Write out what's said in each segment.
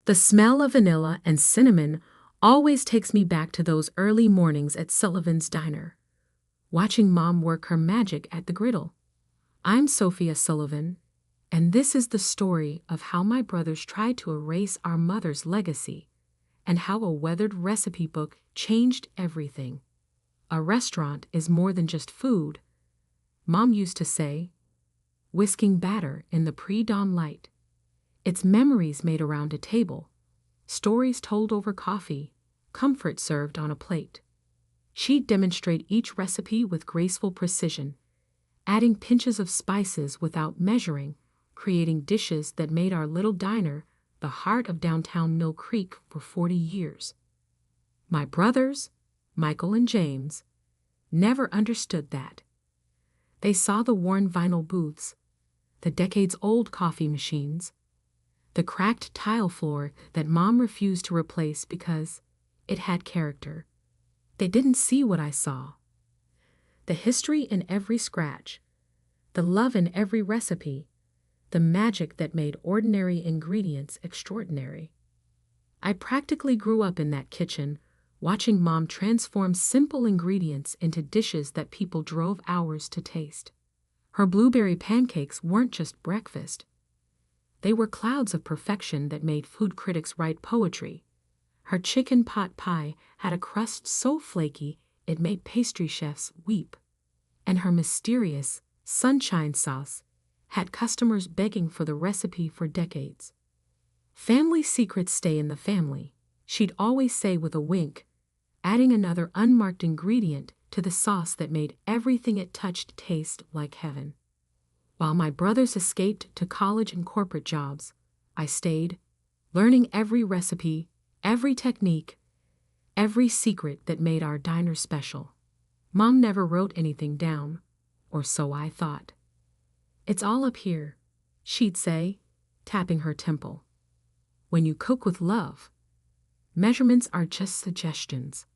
The smell of vanilla and cinnamon always takes me back to those early mornings at Sullivan's Diner, watching Mom work her magic at the griddle. I'm Sophia Sullivan, and this is the story of how my brothers tried to erase our mother's legacy and how a weathered recipe book changed everything. A restaurant is more than just food, Mom used to say, whisking batter in the pre-dawn light. It's memories made around a table, stories told over coffee, comfort served on a plate. She'd demonstrate each recipe with graceful precision, adding pinches of spices without measuring, creating dishes that made our little diner the heart of downtown Mill Creek for 40 years. My brothers, Michael and James, never understood that. They saw the worn vinyl booths, the decades-old coffee machines, the cracked tile floor that Mom refused to replace because it had character. They didn't see what I saw. The history in every scratch, the love in every recipe, the magic that made ordinary ingredients extraordinary. I practically grew up in that kitchen, watching Mom transform simple ingredients into dishes that people drove hours to taste. Her blueberry pancakes weren't just breakfast. They were clouds of perfection that made food critics write poetry. Her chicken pot pie had a crust so flaky it made pastry chefs weep. And her mysterious sunshine sauce had customers begging for the recipe for decades. Family secrets stay in the family, she'd always say with a wink, adding another unmarked ingredient to the sauce that made everything it touched taste like heaven. While my brothers escaped to college and corporate jobs, I stayed, learning every recipe, every technique, every secret that made our diner special. Mom never wrote anything down, or so I thought. "It's all up here," she'd say, tapping her temple. "When you cook with love, measurements are just suggestions."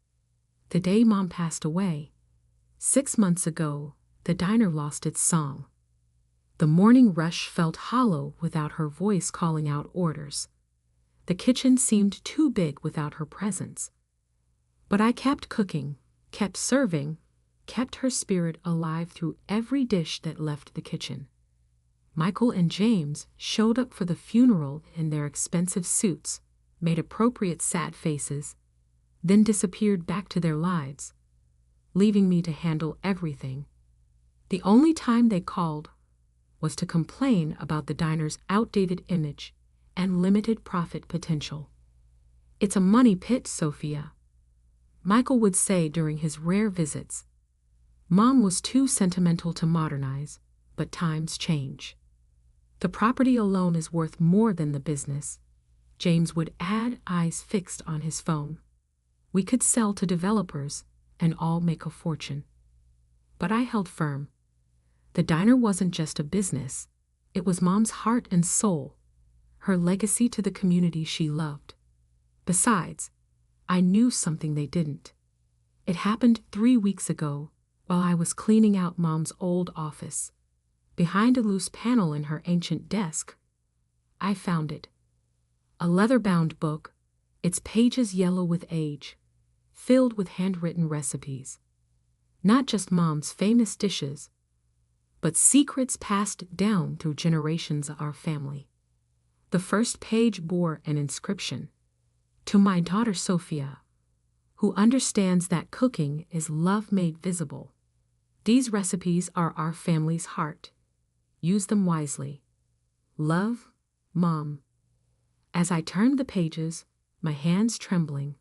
The day Mom passed away, 6 months ago, the diner lost its song. The morning rush felt hollow without her voice calling out orders. The kitchen seemed too big without her presence. But I kept cooking, kept serving, kept her spirit alive through every dish that left the kitchen. Michael and James showed up for the funeral in their expensive suits, made appropriate sad faces, then disappeared back to their lives, leaving me to handle everything. The only time they called was to complain about the diner's outdated image and limited profit potential. "It's a money pit, Sophia," Michael would say during his rare visits. Mom was too sentimental to modernize, but times change. "The property alone is worth more than the business," James would add, eyes fixed on his phone. "We could sell to developers and all make a fortune." But I held firm. The diner wasn't just a business, it was Mom's heart and soul, her legacy to the community she loved. Besides, I knew something they didn't. It happened 3 weeks ago while I was cleaning out Mom's old office. Behind a loose panel in her ancient desk, I found it. A leather-bound book, its pages yellow with age, filled with handwritten recipes. Not just Mom's famous dishes, but secrets passed down through generations of our family. The first page bore an inscription, "To my daughter Sophia, who understands that cooking is love made visible. These recipes are our family's heart. Use them wisely. Love, Mom." As I turned the pages, my hands trembling,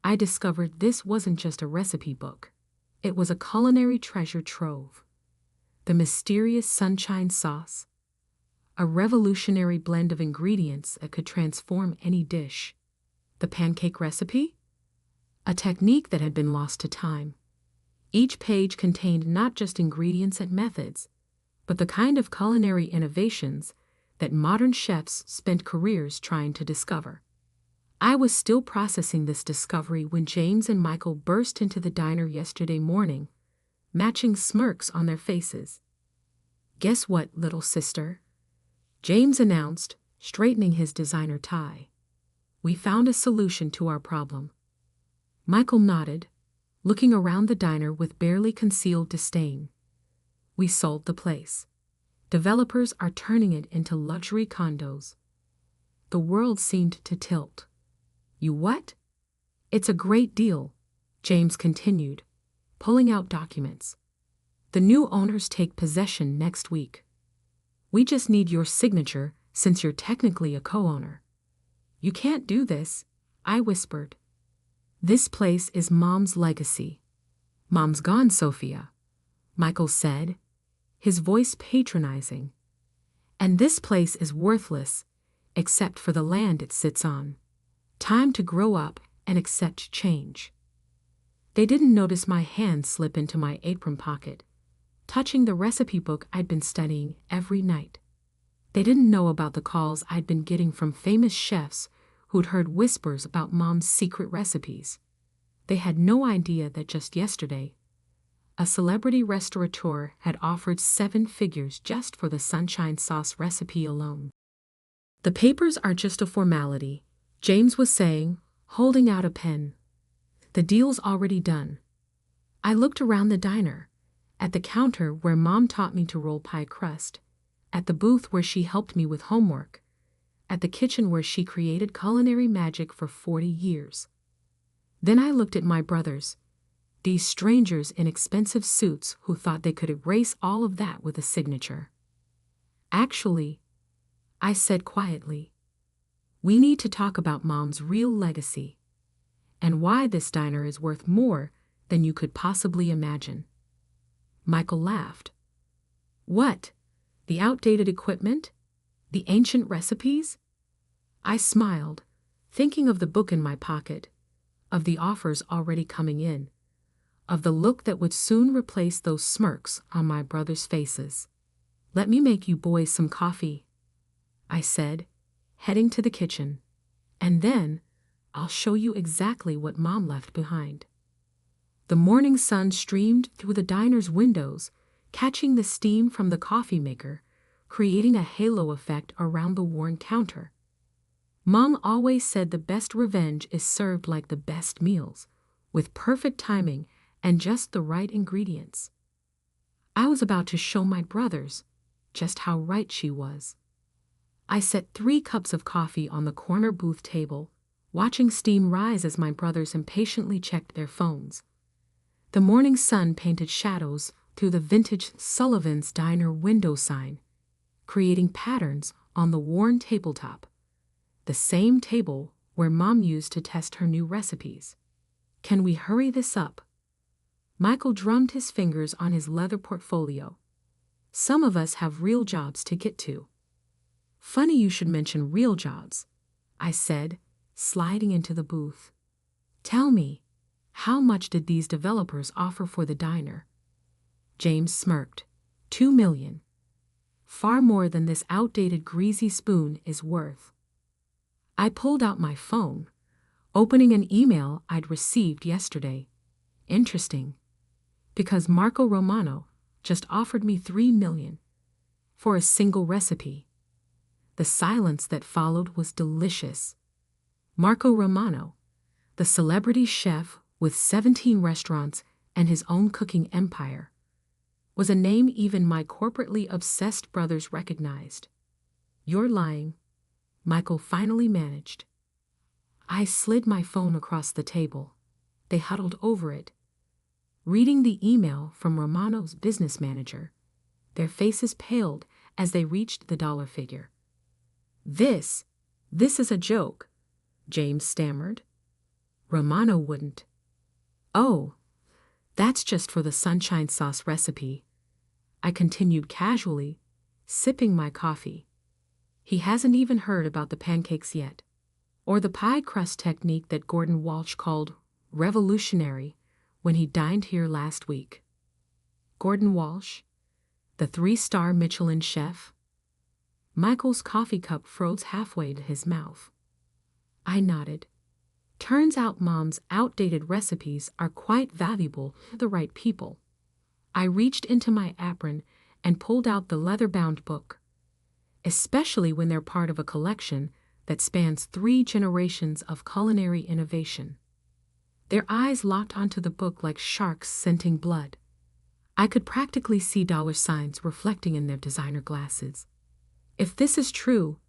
I discovered this wasn't just a recipe book. It was a culinary treasure trove. The mysterious sunshine sauce, a revolutionary blend of ingredients that could transform any dish. The pancake recipe, a technique that had been lost to time. Each page contained not just ingredients and methods, but the kind of culinary innovations that modern chefs spent careers trying to discover. I was still processing this discovery when James and Michael burst into the diner yesterday morning, matching smirks on their faces. "Guess what, little sister?" James announced, straightening his designer tie. We found a solution to our problem. Michael nodded, looking around the diner with barely concealed disdain. We sold the place. Developers are turning it into luxury condos. The world seemed to tilt. You what? It's a great deal, James continued, pulling out documents. The new owners take possession next week. We just need your signature since you're technically a co-owner. You can't do this, I whispered. This place is Mom's legacy. Mom's gone, Sophia, Michael said, his voice patronizing. And this place is worthless, except for the land it sits on. Time to grow up and accept change. They didn't notice my hand slip into my apron pocket, touching the recipe book I'd been studying every night. They didn't know about the calls I'd been getting from famous chefs who'd heard whispers about Mom's secret recipes. They had no idea that just yesterday, a celebrity restaurateur had offered 7 figures just for the sunshine sauce recipe alone. The papers are just a formality, James was saying, holding out a pen. The deal's already done. I looked around the diner, at the counter where Mom taught me to roll pie crust, at the booth where she helped me with homework, at the kitchen where she created culinary magic for 40 years. Then I looked at my brothers, these strangers in expensive suits who thought they could erase all of that with a signature. Actually, I said quietly, we need to talk about Mom's real legacy, and why this diner is worth more than you could possibly imagine. Michael laughed. What? The outdated equipment? The ancient recipes? I smiled, thinking of the book in my pocket, of the offers already coming in, of the look that would soon replace those smirks on my brothers' faces. Let me make you boys some coffee, I said, heading to the kitchen, and then I'll show you exactly what Mom left behind. The morning sun streamed through the diner's windows, catching the steam from the coffee maker, creating a halo effect around the worn counter. Mom always said the best revenge is served like the best meals, with perfect timing and just the right ingredients. I was about to show my brothers just how right she was. I set 3 cups of coffee on the corner booth table, watching steam rise as my brothers impatiently checked their phones. The morning sun painted shadows through the vintage Sullivan's Diner window sign, creating patterns on the worn tabletop, the same table where Mom used to test her new recipes. Can we hurry this up? Michael drummed his fingers on his leather portfolio. Some of us have real jobs to get to. Funny you should mention real jobs, I said, sliding into the booth. Tell me, how much did these developers offer for the diner? James smirked. $2 million. Far more than this outdated greasy spoon is worth. I pulled out my phone, opening an email I'd received yesterday. Interesting, because Marco Romano just offered me $3 million for a single recipe. The silence that followed was delicious. Marco Romano, the celebrity chef with 17 restaurants and his own cooking empire, was a name even my corporately obsessed brothers recognized. You're lying, Michael finally managed. I slid my phone across the table. They huddled over it, reading the email from Romano's business manager. Their faces paled as they reached the dollar figure. This is a joke, James stammered. Romano wouldn't. Oh, that's just for the sunshine sauce recipe, I continued casually, sipping my coffee. He hasn't even heard about the pancakes yet, or the pie crust technique that Gordon Walsh called revolutionary when he dined here last week. Gordon Walsh, the 3-star Michelin chef? Michael's coffee cup froze halfway to his mouth. I nodded. Turns out Mom's outdated recipes are quite valuable to the right people. I reached into my apron and pulled out the leather-bound book, especially when they're part of a collection that spans 3 generations of culinary innovation. Their eyes locked onto the book like sharks scenting blood. I could practically see dollar signs reflecting in their designer glasses. "If this is true,"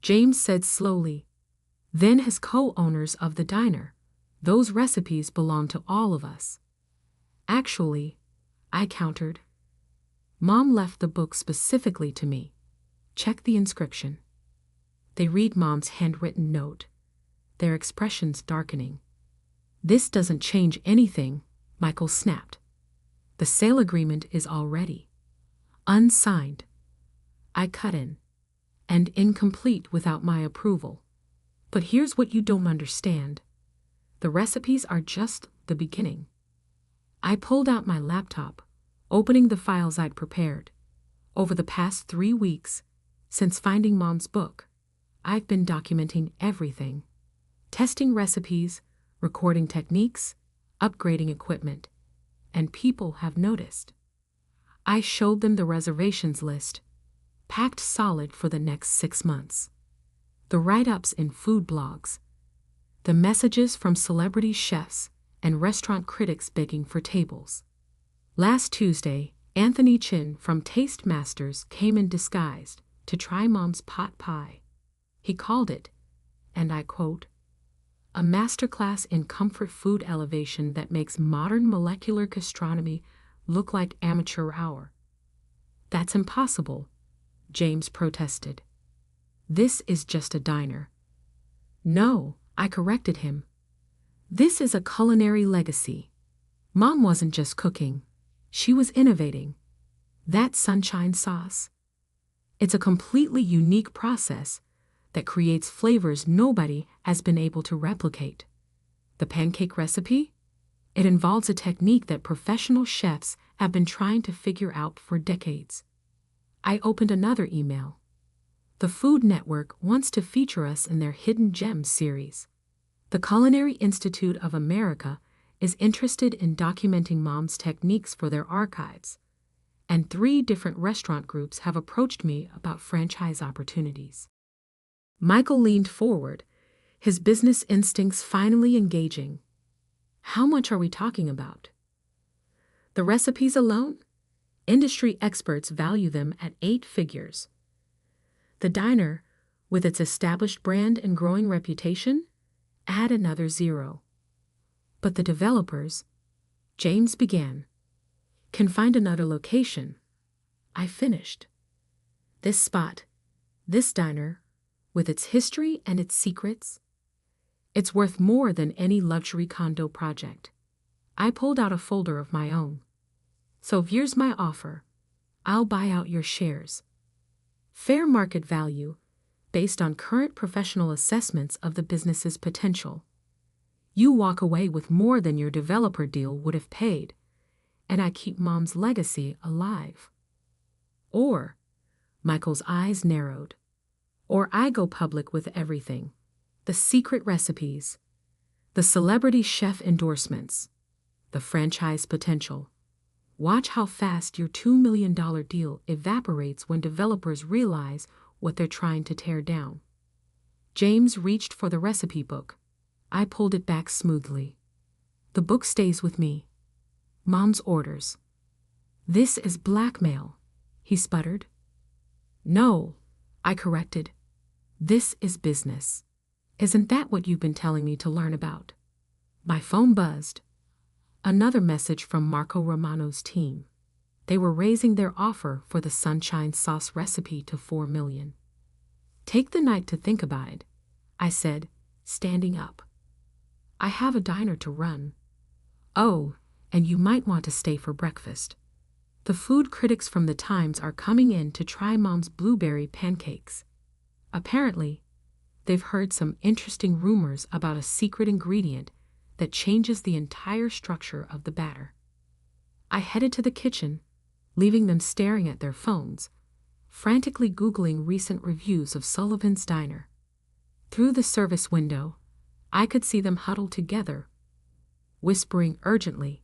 James said slowly, "then as co-owners of the diner, those recipes belong to all of us." "Actually," I countered, "Mom left the book specifically to me. Check the inscription." They read Mom's handwritten note, their expressions darkening. "This doesn't change anything," Michael snapped. "The sale agreement is already unsigned." I cut in. "And incomplete without my approval. But here's what you don't understand. The recipes are just the beginning." I pulled out my laptop, opening the files I'd prepared. Over the past 3 weeks, since finding Mom's book, I've been documenting everything. Testing recipes, recording techniques, upgrading equipment, and people have noticed. I showed them the reservations list, packed solid for the next 6 months. The write-ups in food blogs, the messages from celebrity chefs and restaurant critics begging for tables. Last Tuesday, Anthony Chin from Taste Masters came in disguised to try Mom's pot pie. He called it, and I quote, "a masterclass in comfort food elevation that makes modern molecular gastronomy look like amateur hour." "That's impossible," James protested. "This is just a diner." "No," I corrected him. "This is a culinary legacy. Mom wasn't just cooking, she was innovating. That sunshine sauce, it's a completely unique process that creates flavors nobody has been able to replicate. The pancake recipe? It involves a technique that professional chefs have been trying to figure out for decades." I opened another email. The Food Network wants to feature us in their Hidden Gems series. The Culinary Institute of America is interested in documenting Mom's techniques for their archives, and 3 different restaurant groups have approached me about franchise opportunities. Michael leaned forward, his business instincts finally engaging. "How much are we talking about?" "The recipes alone? Industry experts value them at 8 figures. The diner, with its established brand and growing reputation, add another 0. But the developers," James began, "can find another location." I finished. "This spot, this diner, with its history and its secrets, it's worth more than any luxury condo project." I pulled out a folder of my own. "So here's my offer. I'll buy out your shares. Fair market value, based on current professional assessments of the business's potential. You walk away with more than your developer deal would have paid, and I keep Mom's legacy alive. Or," Michael's eyes narrowed, "or I go public with everything. The secret recipes, the celebrity chef endorsements, the franchise potential. Watch how fast your $2 million deal evaporates when developers realize what they're trying to tear down." James reached for the recipe book. I pulled it back smoothly. "The book stays with me. Mom's orders." "This is blackmail," he sputtered. "No," I corrected. "This is business. Isn't that what you've been telling me to learn about?" My phone buzzed. Another message from Marco Romano's team. They were raising their offer for the sunshine sauce recipe to $4 million. "Take the night to think about it," I said, standing up. "I have a diner to run. Oh, and you might want to stay for breakfast. The food critics from the Times are coming in to try Mom's blueberry pancakes. Apparently, they've heard some interesting rumors about a secret ingredient that changes the entire structure of the batter." I headed to the kitchen, leaving them staring at their phones, frantically Googling recent reviews of Sullivan's Diner. Through the service window, I could see them huddled together, whispering urgently,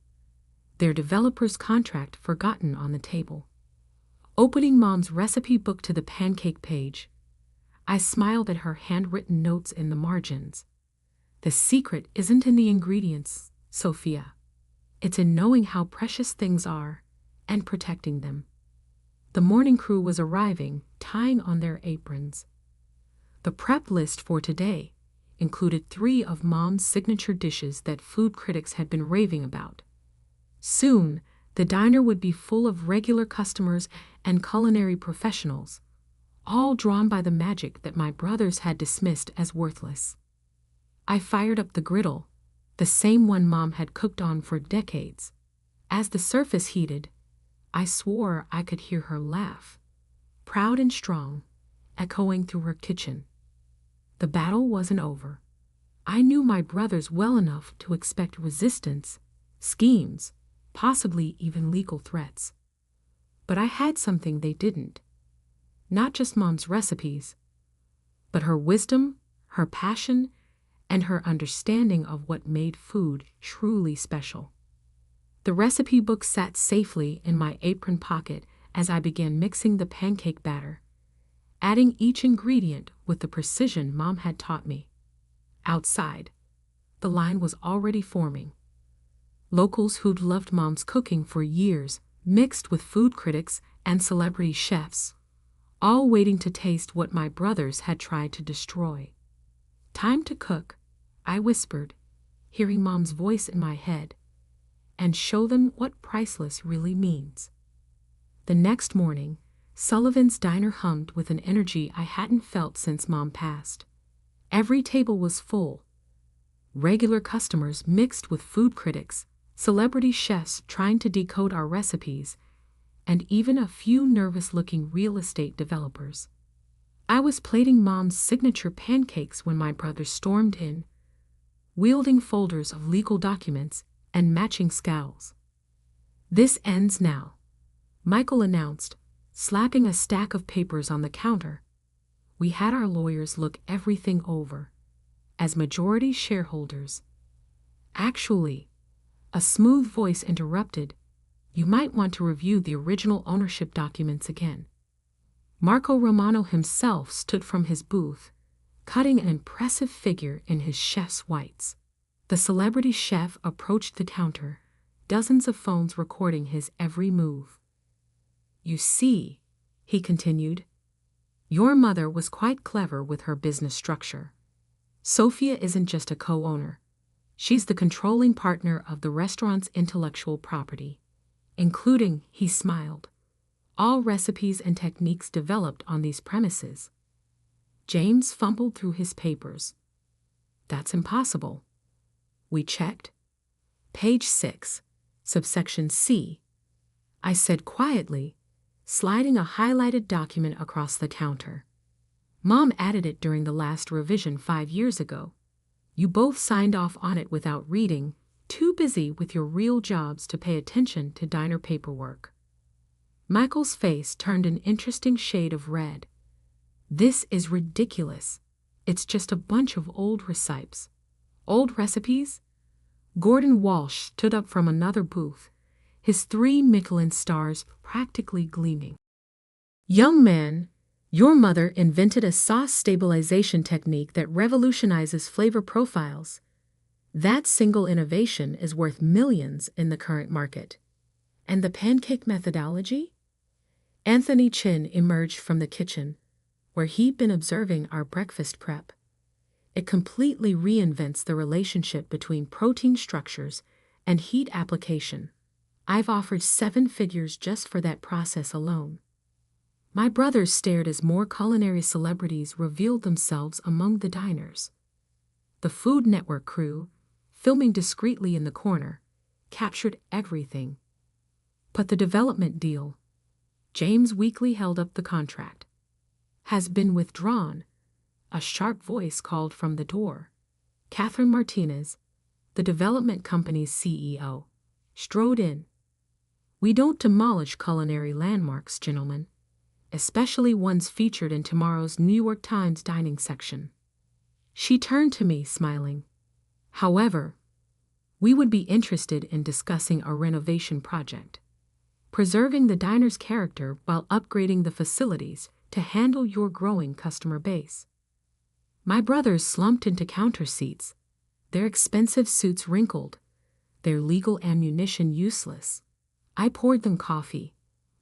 their developer's contract forgotten on the table. Opening Mom's recipe book to the pancake page, I smiled at her handwritten notes in the margins. The secret isn't in the ingredients, Sophia. It's in knowing how precious things are and protecting them. The morning crew was arriving, tying on their aprons. The prep list for today included 3 of Mom's signature dishes that food critics had been raving about. Soon, the diner would be full of regular customers and culinary professionals, all drawn by the magic that my brothers had dismissed as worthless. I fired up the griddle, the same one Mom had cooked on for decades. As the surface heated, I swore I could hear her laugh, proud and strong, echoing through her kitchen. The battle wasn't over. I knew my brothers well enough to expect resistance, schemes, possibly even legal threats. But I had something they didn't. Not just Mom's recipes, but her wisdom, her passion, and her understanding of what made food truly special. The recipe book sat safely in my apron pocket as I began mixing the pancake batter, adding each ingredient with the precision Mom had taught me. Outside, the line was already forming. Locals who'd loved Mom's cooking for years mixed with food critics and celebrity chefs, all waiting to taste what my brothers had tried to destroy. "Time to cook," I whispered, hearing Mom's voice in my head, "and show them what priceless really means." The next morning, Sullivan's Diner hummed with an energy I hadn't felt since Mom passed. Every table was full. Regular customers mixed with food critics, celebrity chefs trying to decode our recipes, and even a few nervous-looking real estate developers. I was plating Mom's signature pancakes when my brother stormed in, wielding folders of legal documents and matching scowls. "This ends now," Michael announced, slapping a stack of papers on the counter. We had our lawyers look everything over. As majority shareholders. Actually, a smooth voice interrupted, "You might want to review the original ownership documents again." Marco Romano himself stood from his booth, cutting an impressive figure in his chef's whites. The celebrity chef approached the counter, dozens of phones recording his every move. "You see," he continued, "your mother was quite clever with her business structure. Sophia isn't just a co-owner. She's the controlling partner of the restaurant's intellectual property, including," he smiled, "all recipes and techniques developed on these premises." James fumbled through his papers. "That's impossible." We checked. "Page 6, subsection C," I said quietly, sliding a highlighted document across the counter. "Mom added it during the last revision 5 years ago. You both signed off on it without reading, too busy with your real jobs to pay attention to diner paperwork." Michael's face turned an interesting shade of red. "This is ridiculous. It's just a bunch of old recipes." "Old recipes?" Gordon Walsh stood up from another booth, his 3 Michelin stars practically gleaming. "Young man, your mother invented a sauce stabilization technique that revolutionizes flavor profiles. That single innovation is worth millions in the current market. And the pancake methodology?" Anthony Chin emerged from the kitchen, where he'd been observing our breakfast prep. "It completely reinvents the relationship between protein structures and heat application. I've offered 7 figures just for that process alone." My brothers stared as more culinary celebrities revealed themselves among the diners. The Food Network crew, filming discreetly in the corner, captured everything. "But the development deal," James weakly held up the contract, "has been withdrawn." A sharp voice called from the door. Catherine Martinez, the development company's CEO, strode in. "We don't demolish culinary landmarks, gentlemen, especially ones featured in tomorrow's New York Times dining section." She turned to me, smiling. "However, we would be interested in discussing a renovation project, preserving the diner's character while upgrading the facilities to handle your growing customer base. My brothers slumped into counter seats, their expensive suits wrinkled, their legal ammunition useless. I poured them coffee,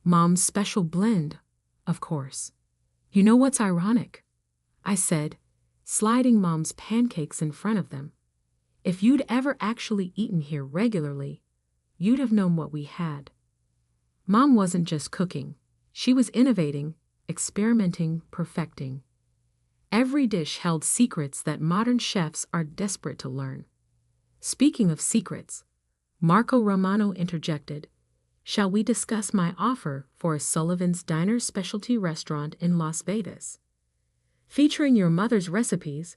Mom's special blend, of course. You know what's ironic? I said, sliding Mom's pancakes in front of them. If you'd ever actually eaten here regularly, you'd have known what we had. Mom wasn't just cooking, she was innovating, experimenting, perfecting. Every dish held secrets that modern chefs are desperate to learn. Speaking of secrets, Marco Romano interjected, "Shall we discuss my offer for a Sullivan's Diner specialty restaurant in Las Vegas? Featuring your mother's recipes,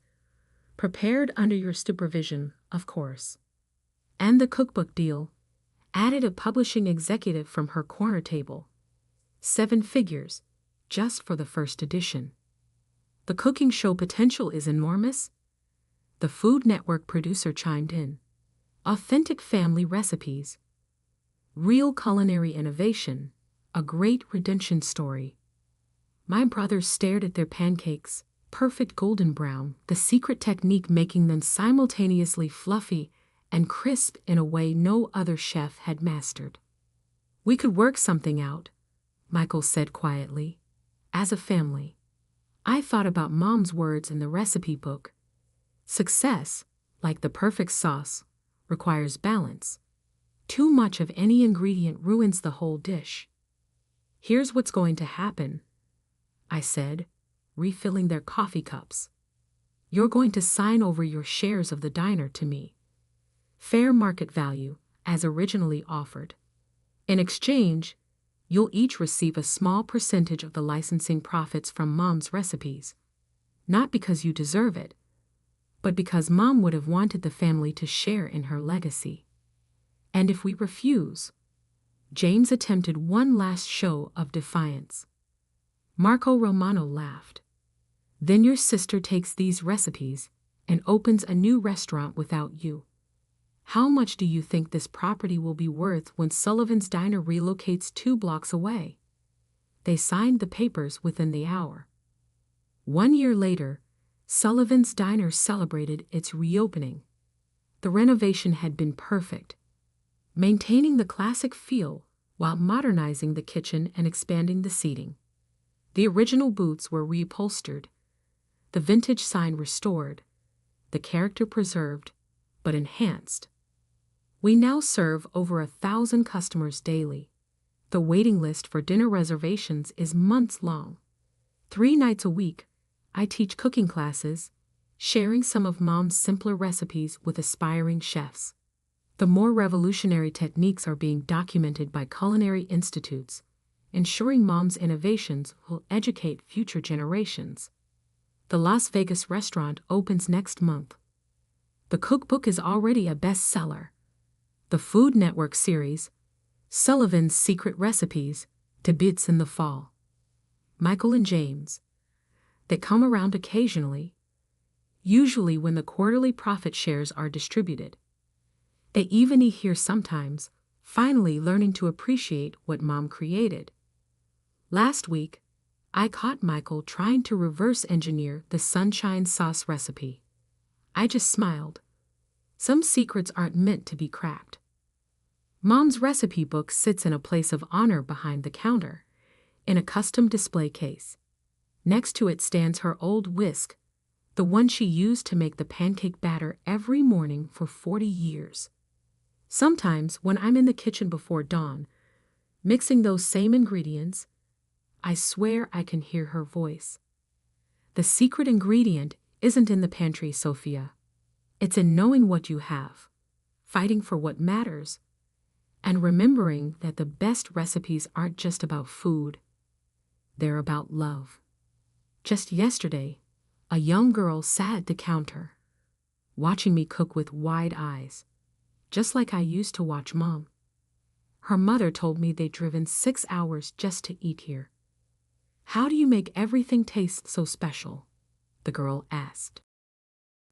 prepared under your supervision, of course. And the cookbook deal," added a publishing executive from her corner table. 7 figures, just for the first edition. The cooking show potential is enormous. The Food Network producer chimed in. Authentic family recipes. Real culinary innovation. A great redemption story. My brothers stared at their pancakes, perfect golden brown, the secret technique making them simultaneously fluffy and crisp in a way no other chef had mastered. "We could work something out," Michael said quietly. "As a family." I thought about Mom's words in the recipe book. Success, like the perfect sauce, requires balance. Too much of any ingredient ruins the whole dish. "Here's what's going to happen," I said, refilling their coffee cups. "You're going to sign over your shares of the diner to me. Fair market value, as originally offered. In exchange, you'll each receive a small percentage of the licensing profits from Mom's recipes. Not because you deserve it, but because Mom would have wanted the family to share in her legacy. And if we refuse..." James attempted one last show of defiance. Marco Romano laughed. "Then your sister takes these recipes and opens a new restaurant without you. How much do you think this property will be worth when Sullivan's Diner relocates 2 blocks away?" They signed the papers within the hour. 1 year later, Sullivan's Diner celebrated its reopening. The renovation had been perfect, maintaining the classic feel while modernizing the kitchen and expanding the seating. The original booths were reupholstered, the vintage sign restored, the character preserved, but enhanced. We now serve over 1,000 customers daily. The waiting list for dinner reservations is months long. 3 nights a week, I teach cooking classes, sharing some of Mom's simpler recipes with aspiring chefs. The more revolutionary techniques are being documented by culinary institutes, ensuring Mom's innovations will educate future generations. The Las Vegas restaurant opens next month. The cookbook is already a bestseller. The Food Network series, Sullivan's Secret Recipes, debuts in the fall. Michael and James. They come around occasionally, usually when the quarterly profit shares are distributed. They even eat here sometimes, finally learning to appreciate what Mom created. Last week, I caught Michael trying to reverse engineer the sunshine sauce recipe. I just smiled. Some secrets aren't meant to be cracked. Mom's recipe book sits in a place of honor behind the counter, in a custom display case. Next to it stands her old whisk, the one she used to make the pancake batter every morning for 40 years. Sometimes, when I'm in the kitchen before dawn, mixing those same ingredients, I swear I can hear her voice. "The secret ingredient isn't in the pantry, Sophia. It's in knowing what you have, fighting for what matters, and remembering that the best recipes aren't just about food. They're about love." Just yesterday, a young girl sat at the counter, watching me cook with wide eyes, just like I used to watch Mom. Her mother told me they'd driven 6 hours just to eat here. "How do you make everything taste so special?" the girl asked.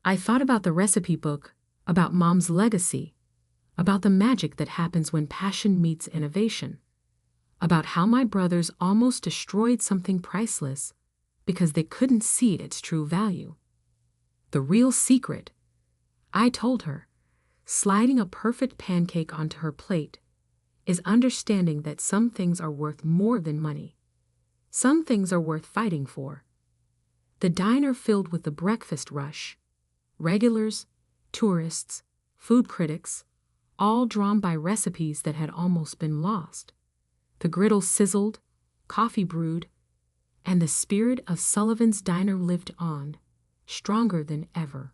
I thought about the recipe book, about Mom's legacy, about the magic that happens when passion meets innovation. about how my brothers almost destroyed something priceless because they couldn't see its true value. The real secret, I told her, sliding a perfect pancake onto her plate, is understanding that some things are worth more than money. Some things are worth fighting for. The diner filled with the breakfast rush, regulars, tourists, food critics, all drawn by recipes that had almost been lost. The griddle sizzled, coffee brewed, and the spirit of Sullivan's Diner lived on, stronger than ever.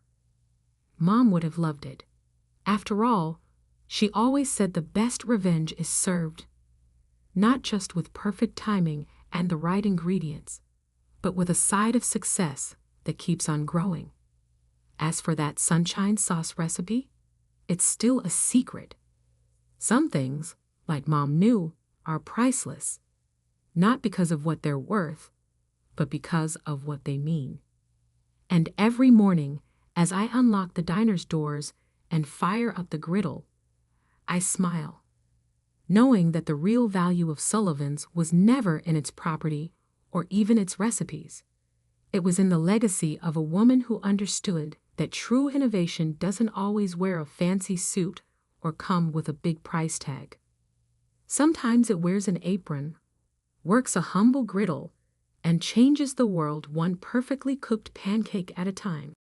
Mom would have loved it. After all, she always said the best revenge is served, not just with perfect timing and the right ingredients, but with a side of success that keeps on growing. As for that sunshine sauce recipe, it's still a secret. Some things, like Mom knew, are priceless, not because of what they're worth, but because of what they mean. And every morning, as I unlock the diner's doors and fire up the griddle, I smile, knowing that the real value of Sullivan's was never in its property or even its recipes. It was in the legacy of a woman who understood that true innovation doesn't always wear a fancy suit or come with a big price tag. Sometimes it wears an apron, works a humble griddle, and changes the world one perfectly cooked pancake at a time.